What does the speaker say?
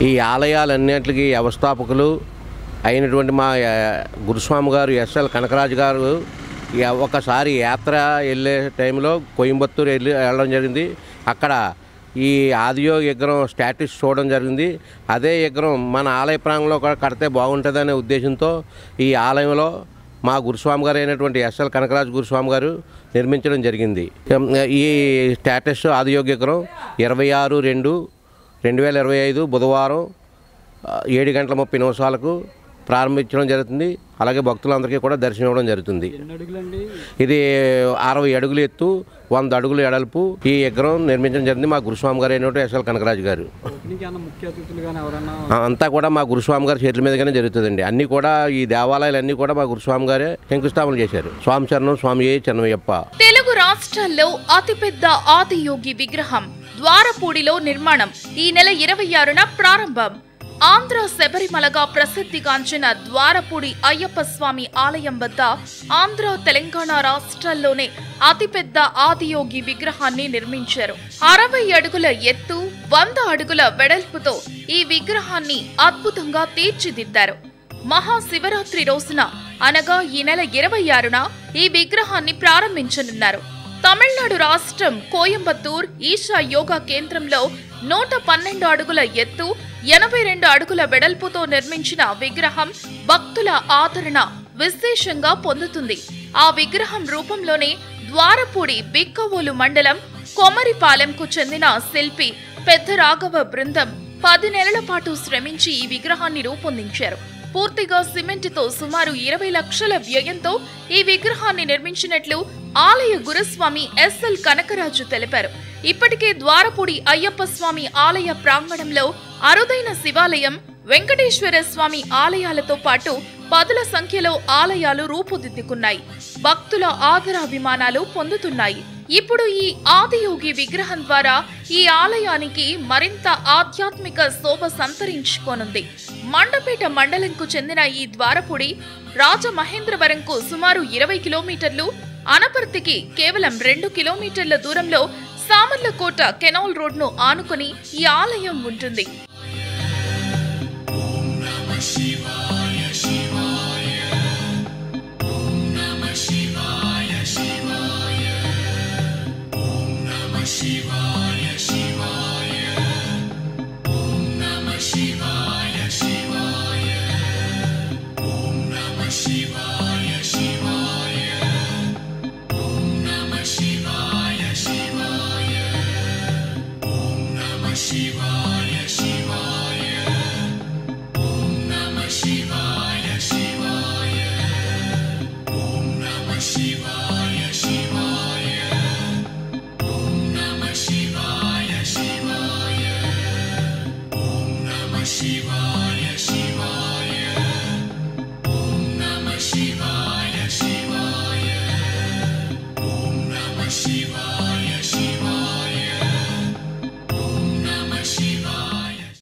ఈ ఆలయాలన్నింటికి వ్యవస్థాపకులు అయినటువంటి మా గురుస్వామి గారు ఎస్ఎల్ కనకరాజు గారు ఒకసారి యాత్ర వెళ్ళే టైంలో కోయంబత్తూరు వెళ్ళడం జరిగింది. అక్కడ ఈ ఆదియోగి విగ్రహం స్టాట్యూస్ చూడడం జరిగింది. అదే విగ్రహం మన ఆలయ ప్రాంగంలో కూడా కడితే బాగుంటుందనే ఉద్దేశంతో ఈ ఆలయంలో మా గురుస్వామి గారు అయినటువంటి ఎస్ఎల్ కనకరాజు గురుస్వామి గారు నిర్మించడం జరిగింది. ఈ స్టాట్యూస్ ఆదియోగి విగ్రహం 26/2/2025 బుధవారం 7:30 ప్రారంభించడం జరుగుతుంది. అలాగే భక్తులందరికీ కూడా దర్శనం ఇవ్వడం జరుగుతుంది. ఇది 60 అడుగులు ఎత్తు, 100 అడుగులు ఎడల్పు ఈ విగ్రహం నిర్మించడం జరిగింది. మా గురుస్వామి గారు అయినటువంటి ఎస్ఎల్ కనకరాజు గారు. అంతా కూడా మా గురుస్వామి గారి చేతుల మీదుగానే జరుగుతుందండి. అన్నీ కూడా ఈ దేవాలయాలన్నీ కూడా మా గురుస్వామి గారే శంకుస్థాపన చేశారు. స్వామి చరణం స్వామి చెన్నమయ్యప్ప. తెలుగు రాష్ట్రాల్లో అతిపెద్ద ఆదియోగి విగ్రహం ద్వారపూడిలో నిర్మాణం ఈ నెల 26న ప్రారంభం. ఆంధ్ర శబరిమలగా ప్రసిద్ధిగాంచిన ద్వారపూడి అయ్యప్ప స్వామి ఆలయం వద్ద ఆంధ్ర తెలంగాణ రాష్ట్రాల్లోనే అతిపెద్ద ఆదియోగి విగ్రహాన్ని నిర్మించారు. 60 అడుగుల ఎత్తు, 100 అడుగుల వెడల్పుతో ఈ విగ్రహాన్ని అద్భుతంగా తీర్చిదిద్దారు. మహాశివరాత్రి రోజున అనగా ఈ నెల 26న ఈ విగ్రహాన్ని ప్రారంభించనున్నారు. తమిళనాడు రాష్ట్రం కోయంబత్తూర్ ఈశా యోగా కేంద్రంలో 112 అడుగుల ఎత్తు, 82 అడుగుల వెడల్పుతో నిర్మించిన విగ్రహం భక్తుల ఆదరణ విశేషంగా పొందుతుంది. ఆ విగ్రహం రూపంలోనే ద్వారపూడి బిక్కవోలు మండలం కొమరిపాలెంకు చెందిన శిల్పి పెద్ద రాఘవ బృందం 10 నెలల పాటు శ్రమించి ఈ విగ్రహాన్ని రూపొందించారు. పూర్తిగా సిమెంట్తో సుమారు 20 లక్షల వ్యయంతో ఈ విగ్రహాన్ని నిర్మించినట్లు ఆలయ గురుస్వామి ఎస్ఎల్ కనకరాజు తెలిపారు. ఇప్పటికే ద్వారపూడి అయ్యప్ప స్వామి ఆలయ ప్రాంగణంలో అరుదైన శివాలయం, వెంకటేశ్వర స్వామి ఆలయాలతో పాటు 10ల సంఖ్యలో ఆలయాలు రూపుదిద్దుకున్నాయి. భక్తుల ఆదరాభిమానాలు పొందుతున్నాయి. ఇప్పుడు ఈ ఆదియోగి విగ్రహం ద్వారా ఈ ఆలయానికి మరింత ఆధ్యాత్మిక శోభ సంతరించుకోనుంది. మండపేట మండలంకు చెందిన ఈ ద్వారపూడి రాజమహేంద్రవరంకు సుమారు 20 కిలోమీటర్లు, అనపర్తికి కేవలం 2 కిలోమీటర్ల దూరంలో సామర్లకోట కెనాల్ రోడ్ను ఆనుకుని ఈ ఆలయం ఉంటుంది. Shiva.